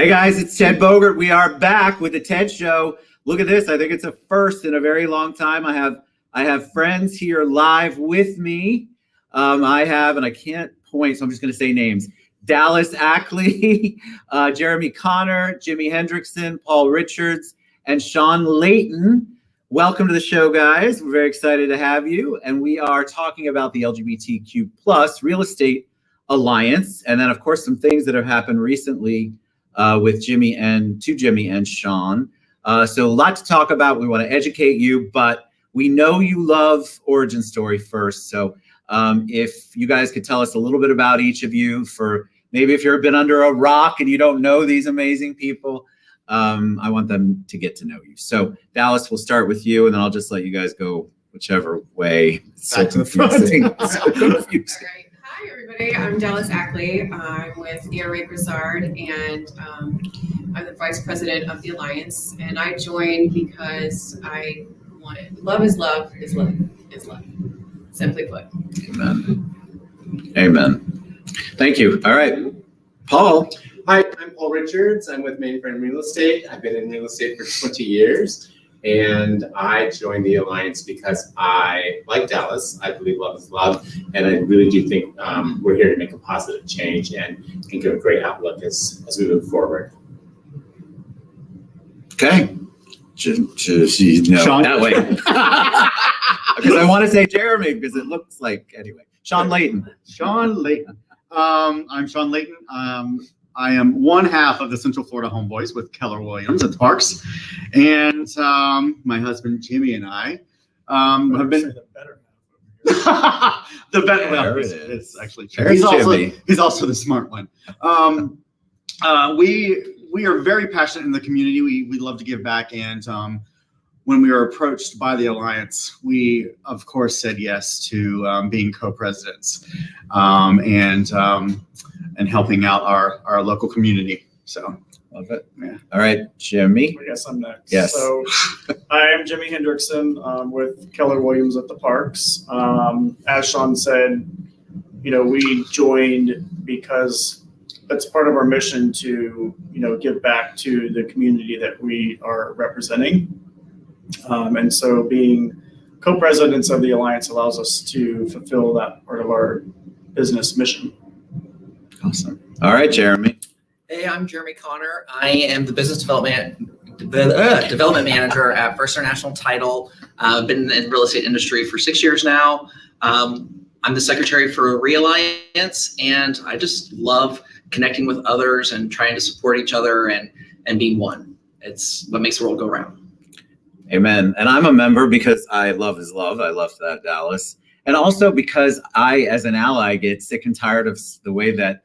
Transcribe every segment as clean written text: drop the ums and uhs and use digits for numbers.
Hey guys, it's Ted Bogert. We are back with the Ted Show. Look at this. I think it's a first in a very long time. I have friends here live with me. I have, and I can't point, so I'm just going to say names. Dallas Ackley, Jeremy Connor, Jimi Hendrickson, Paul Richards, and Shawn Layton. Welcome to the show, guys. We're very excited to have you. And we are talking about the LGBTQ plus Real Estate Alliance. And then, of course, some things that have happened recently with Jimi and Shawn. So a lot to talk about. We want to educate you, but we know you love Origin Story first. So if you guys could tell us a little bit about each of you, for maybe if you've been under a rock and you don't know these amazing people, I want them to get to know you. So Dallas, we'll start with you, and then I'll just let you guys go whichever way. It's Back to the front. So confusing. All right. Hi, everybody. I'm Dallas Ackley. I'm with Richards and I'm the vice president of the Alliance. And I joined because I wanted love is love is love is love. Simply put. Amen. Amen. Thank you. All right. Paul. Hi, I'm Paul Richards. I'm with Mainframe Real Estate. I've been in real estate for 20 years, and I joined the Alliance because I, like Dallas, I believe love is love, and I really do think we're here to make a positive change and give a great outlook as we move forward. Okay. Shawn? That way. Because I want to say Jeremy, because it looks like, anyway. Shawn Layton. Shawn Layton. I'm Shawn Layton. I am one half of the Central Florida Homeboys with Keller Williams at the Parks. And my husband, Jimmy, and I have been... The better the better. Yeah, Well, there it's actually true. There's He's also the smart one. We are very passionate in the community. We love to give back. And when we were approached by the Alliance, we, of course, said yes to being co-presidents and helping out our local community. So Love it. Yeah. All right, Jimmy. I guess I'm next. Yes. So I'm Jimi Hendrickson with Keller Williams at the Parks. As Shawn said, we joined because that's part of our mission to, give back to the community that we are representing. And so being co-presidents of the Alliance allows us to fulfill that part of our business mission. Awesome. All right, Jeremy. Hey, I'm Jeremy Connor. I am the business development manager at First International Title. I've been in the real estate industry for 6 years now. I'm the secretary for Alliance, and I just love connecting with others and trying to support each other and being one. It's what makes the world go round. Amen. And I'm a member because I love is love. I love that, Dallas. And also because I, as an ally, get sick and tired of the way that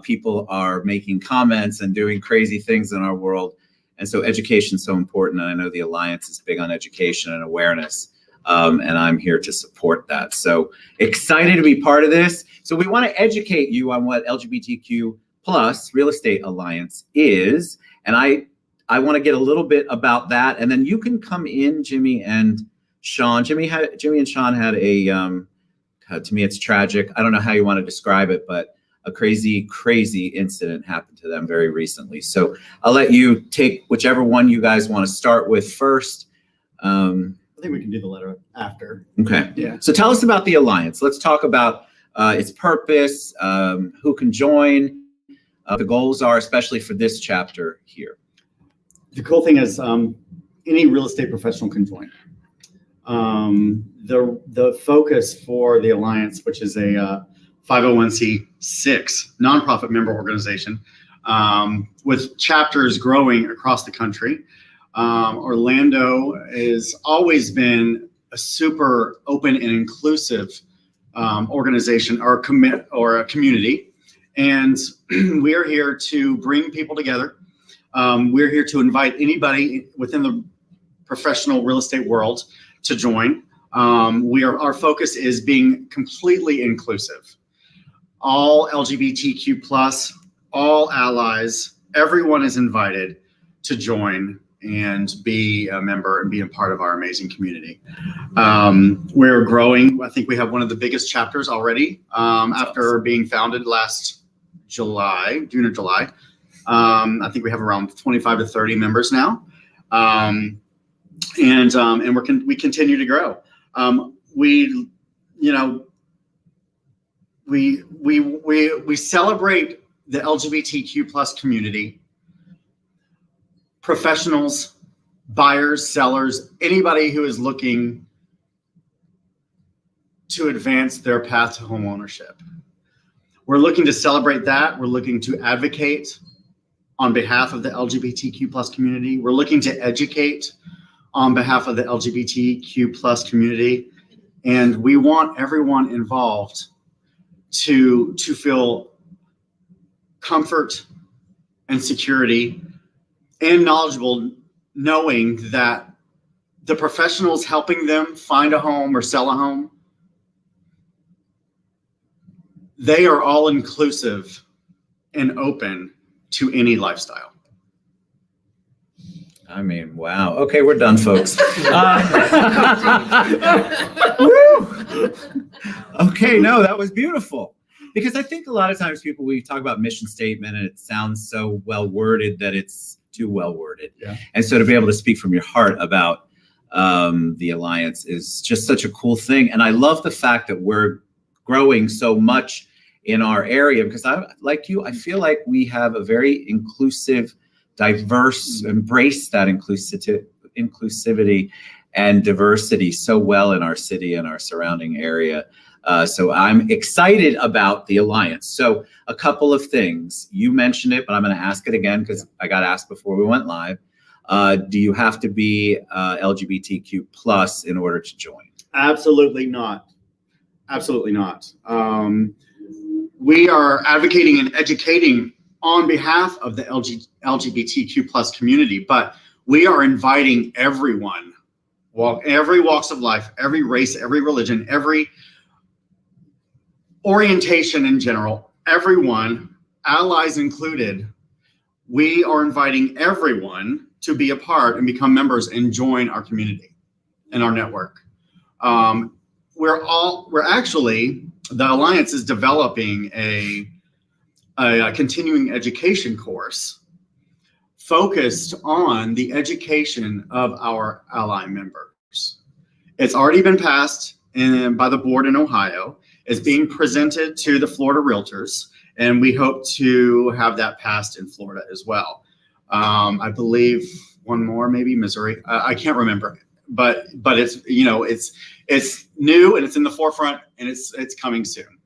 people are making comments and doing crazy things in our world. And so education is so important. And I know the Alliance is big on education and awareness. And I'm here to support that. So excited to be part of this. So we want to educate you on what LGBTQ plus Real Estate Alliance is. And I want to get a little bit about that. And then you can come in, Jimmy and Shawn. Jimmy and Shawn had a, to me, it's tragic. I don't know how you want to describe it, but a crazy incident happened to them very recently. So I'll let you take whichever one you guys want to start with first. I think we can do the letter after. Okay. Yeah. So tell us about the Alliance. Let's talk about its purpose, who can join, the goals are, especially for this chapter here. The cool thing is any real estate professional can join. The focus for the Alliance, which is a 501c6 nonprofit member organization with chapters growing across the country. Orlando has always been a super open and inclusive organization or a community. And we are here to bring people together. We're here to invite anybody within the professional real estate world to join. Our focus is being completely inclusive. All LGBTQ plus, all allies, everyone is invited to join and be a member and be a part of our amazing community. We're growing. I think we have one of the biggest chapters already after being founded last June or July. I think we have around 25 to 30 members now. And we continue to grow. We celebrate the LGBTQ plus community, professionals, buyers, sellers, anybody who is looking to advance their path to home ownership. We're looking to celebrate that. We're looking to advocate on behalf of the LGBTQ plus community. We're looking to educate on behalf of the LGBTQ plus community. And we want everyone involved to feel comfort and security and knowledgeable, knowing that the professionals helping them find a home or sell a home, they are all inclusive and open to any lifestyle. I mean, wow. Okay, we're done, folks. Okay, no, that was beautiful. Because I think a lot of times we talk about mission statement and it sounds so well worded that it's too well worded. Yeah. And so to be able to speak from your heart about the Alliance is just such a cool thing. And I love the fact that we're growing so much in our area, because I feel like we have a very inclusive, diverse, embrace that inclusivity and diversity so well in our city and our surrounding area. So I'm excited about the Alliance. So a couple of things. You mentioned it, but I'm going to ask it again because I got asked before we went live. Do you have to be LGBTQ plus in order to join? Absolutely not. Absolutely not. We are advocating and educating on behalf of the LGBTQ plus community, but we are inviting everyone, every walks of life, every race, every religion, every orientation in general, everyone, allies included. We are inviting everyone to be a part and become members and join our community and our network. The Alliance is developing a continuing education course focused on the education of our ally members. It's already been passed by the board in Ohio. It's being presented to the Florida Realtors, and we hope to have that passed in Florida as well. I believe one more, maybe Missouri. I can't remember, but it's new and it's in the forefront and it's coming soon.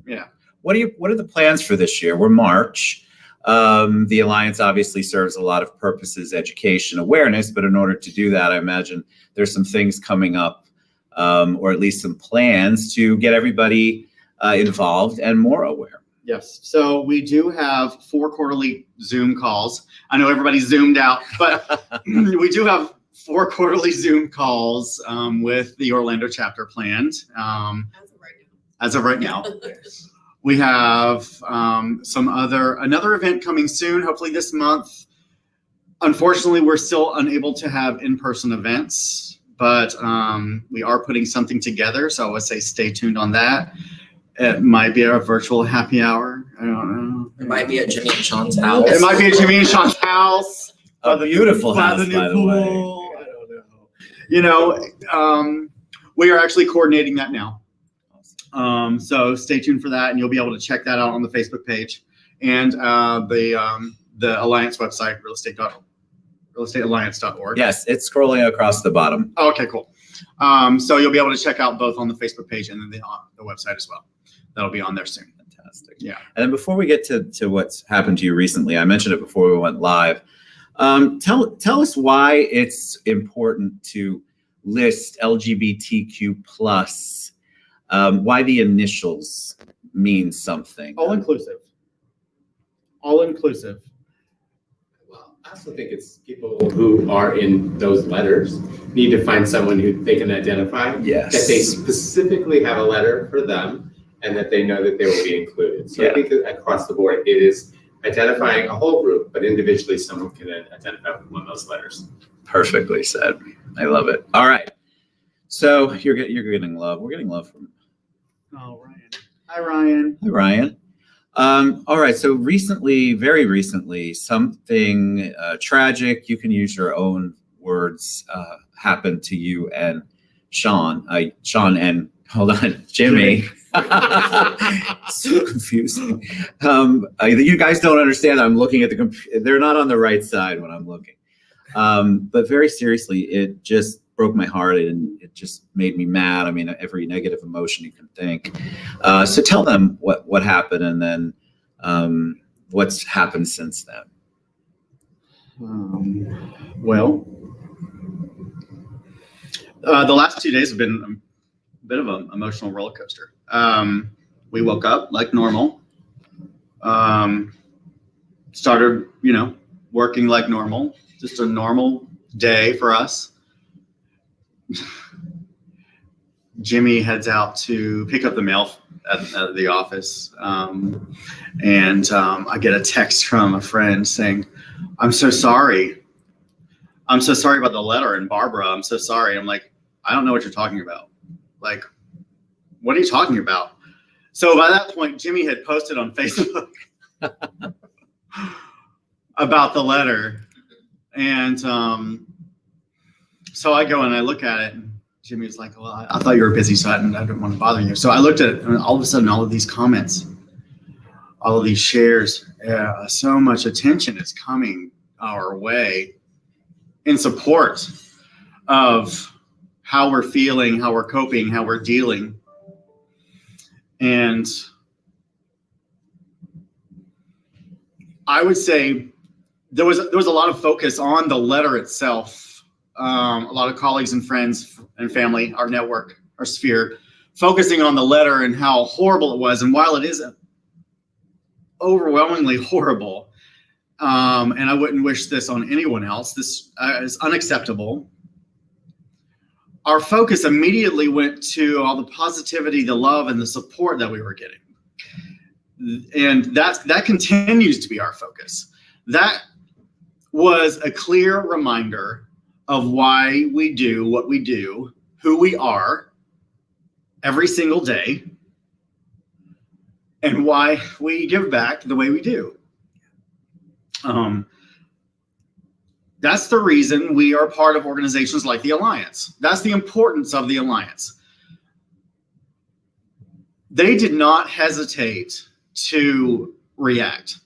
Yeah. What are the plans for this year? We're March. The Alliance obviously serves a lot of purposes, education, awareness, but in order to do that, I imagine there's some things coming up, or at least some plans to get everybody involved and more aware. Yes. So we do have 4 quarterly Zoom calls. I know everybody's zoomed out, but we do have 4 quarterly Zoom calls with the Orlando chapter planned. As of right now. We have another event coming soon, hopefully this month. Unfortunately, we're still unable to have in-person events, but we are putting something together. So I would say stay tuned on that. It might be a virtual happy hour. I don't know. It might be at Jimmy and Sean's house. It might be at Jimmy and Sean's house. A beautiful by house, the new by the pool. way. I don't know. We are actually coordinating that now. So stay tuned for that, and you'll be able to check that out on the Facebook page and the Alliance website, realestatealliance.org. Yes, it's scrolling across the bottom. Okay, cool. So you'll be able to check out both on the Facebook page and then the website as well. That'll be on there soon. Fantastic. Yeah. And then before we get to what's happened to you recently, I mentioned it before we went live. Tell us why it's important to list LGBTQ plus. Why the initials mean something. All inclusive. All inclusive. Well, I also think it's people who are in those letters need to find someone who they can identify. Yes. That they specifically have a letter for them and that they know that they will be included. So I think that across the board, it is identifying a whole group, but individually someone can identify with one of those letters. Perfectly said. I love it. All right. So you're getting love. We're getting love from Oh, Ryan. Hi, Ryan. Ryan. All right. So recently, very recently, something tragic, you can use your own words, happened to you and Sean. Sean and, hold on, Jimmy. So confusing. You guys don't understand. I'm looking at the computer. They're not on the right side when I'm looking. But very seriously, it just broke my heart and it just made me mad. I mean, every negative emotion you can think. So tell them what happened and then what's happened since then. Well, the last 2 days have been a bit of an emotional roller coaster. We woke up like normal, started, working like normal, just a normal day for us. Jimmy heads out to pick up the mail at the office, and I get a text from a friend saying, I'm so sorry about the letter, and Barbara, I'm so sorry. I'm like, I don't know what you're talking about. Like, what are you talking about? So by that point, Jimmy had posted on Facebook about the letter. And so I go and I look at it, and Jimmy's like, well, I thought you were busy, so I didn't want to bother you. So I looked at it, and all of a sudden, all of these comments, all of these shares, so much attention is coming our way in support of how we're feeling, how we're coping, how we're dealing. And I would say there was a lot of focus on the letter itself. A lot of colleagues and friends and family, our network, our sphere, focusing on the letter and how horrible it was. And while it is overwhelmingly horrible, and I wouldn't wish this on anyone else, this is unacceptable. Our focus immediately went to all the positivity, the love, and the support that we were getting. And that continues to be our focus. That was a clear reminder of why we do what we do, who we are every single day, and why we give back the way we do. That's the reason we are part of organizations like the Alliance. That's the importance of the Alliance. They did not hesitate to react.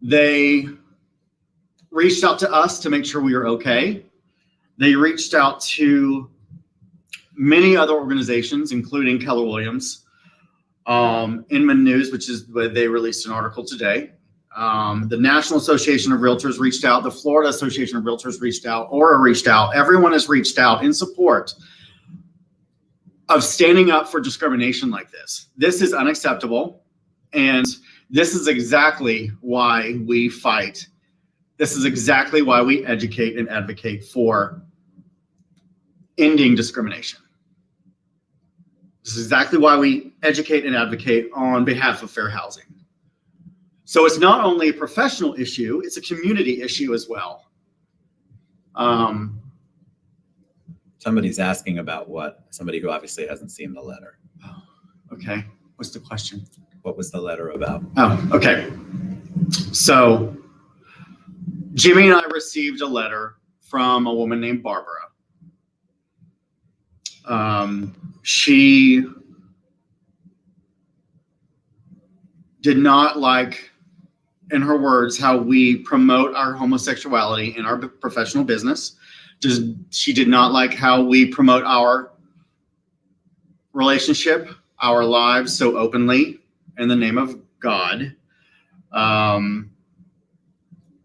They reached out to us to make sure we were okay. They reached out to many other organizations, including Keller Williams, Inman News, which is where they released an article today. The National Association of Realtors reached out. The Florida Association of Realtors reached out. Aura reached out. Everyone has reached out in support of standing up for discrimination like this. This is unacceptable. And this is exactly why we fight. This is exactly why we educate and advocate for ending discrimination. This is exactly why we educate and advocate on behalf of fair housing. So it's not only a professional issue, it's a community issue as well. Somebody's asking about what? Somebody who obviously hasn't seen the letter. Oh, okay. What's the question? What was the letter about? Oh, okay. So Jimmy and I received a letter from a woman named Barbara. She did not like, in her words, how we promote our homosexuality in our professional business. She did not like how we promote our relationship, our lives so openly in the name of God.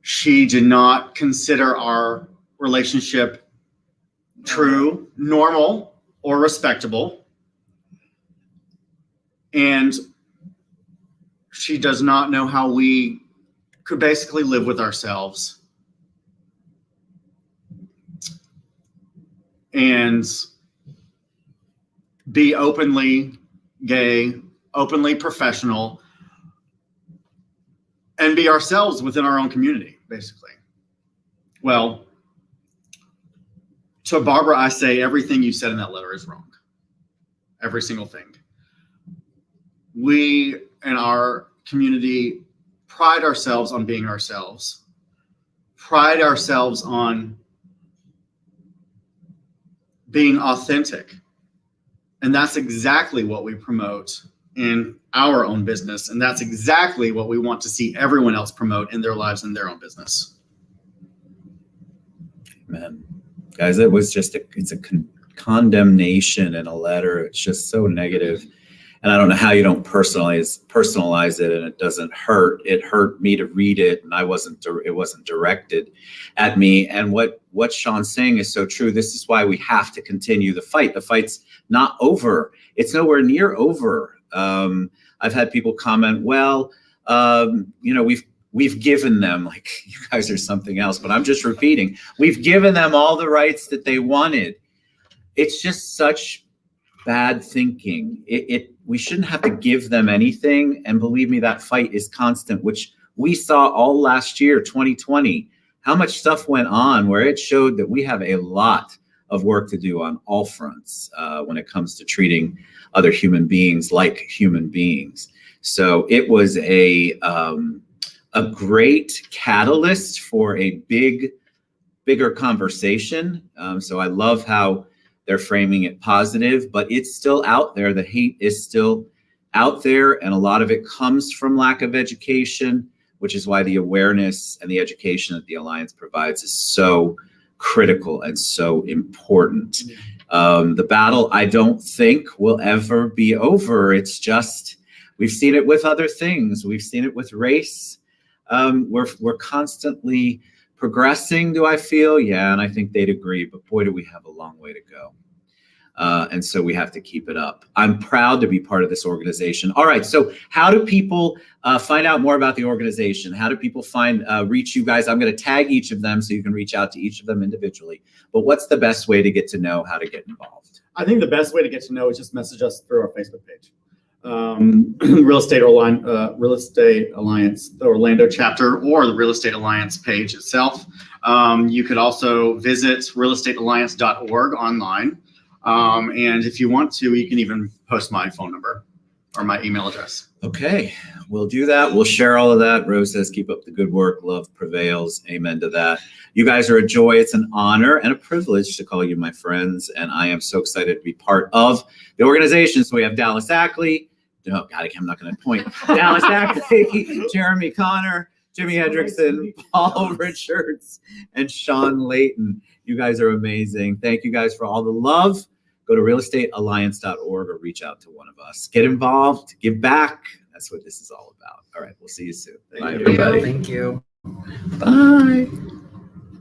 She did not consider our relationship true, normal, or respectable. And she does not know how we could basically live with ourselves and be openly gay, openly professional, and be ourselves within our own community, basically. Well, to Barbara, I say everything you said in that letter is wrong. Every single thing. we in our community pride ourselves on being ourselves, pride ourselves on being authentic. And that's exactly what we promote in our own business. And that's exactly what we want to see everyone else promote in their lives and their own business. Man, guys, it was just it's a condemnation in a letter. It's just so negative. And I don't know how you don't personalize it and it doesn't hurt. It hurt me to read it, and it wasn't directed at me. And what Shawn's saying is so true. This is why we have to continue the fight. The fight's not over. It's nowhere near over. I've had people comment, well, we've given them, like, you guys are something else, but I'm just repeating, we've given them all the rights that they wanted. It's just such bad thinking. We shouldn't have to give them anything. And believe me, that fight is constant, which we saw all last year, 2020, how much stuff went on where it showed that we have a lot of work to do on all fronts when it comes to treating other human beings like human beings. So it was a great catalyst for a bigger conversation. So I love how they're framing it positive, but it's still out there. The hate is still out there, and a lot of it comes from lack of education, which is why the awareness and the education that the Alliance provides is so critical and so important. The battle, I don't think, will ever be over. It's just, we've seen it with other things. We've seen it with race. We're constantly progressing, do I feel? Yeah, and I think they'd agree, but boy, do we have a long way to go. And so we have to keep it up. I'm proud to be part of this organization. All right, so how do people find out more about the organization? How do people reach you guys? I'm going to tag each of them so you can reach out to each of them individually. But what's the best way to get to know how to get involved? I think the best way to get to know is just message us through our Facebook page. Real Estate Alliance, the Orlando chapter, or the Real Estate Alliance page itself. You could also visit realestatealliance.org online. And if you want to, you can even post my phone number or my email address. Okay, we'll do that. We'll share all of that. Rose says, keep up the good work. Love prevails. Amen to that. You guys are a joy. It's an honor and a privilege to call you my friends. And I am so excited to be part of the organization. So we have Dallas Ackley. No, God, I'm not going to point. Dallas Ackley, Jeremy Connor, Jimmy Hendrickson, Paul Richards, and Shawn Layton. You guys are amazing. Thank you guys for all the love. Go to realestatealliance.org or reach out to one of us. Get involved, give back. That's what this is all about. All right, we'll see you soon. Bye, everybody. Thank you. Bye.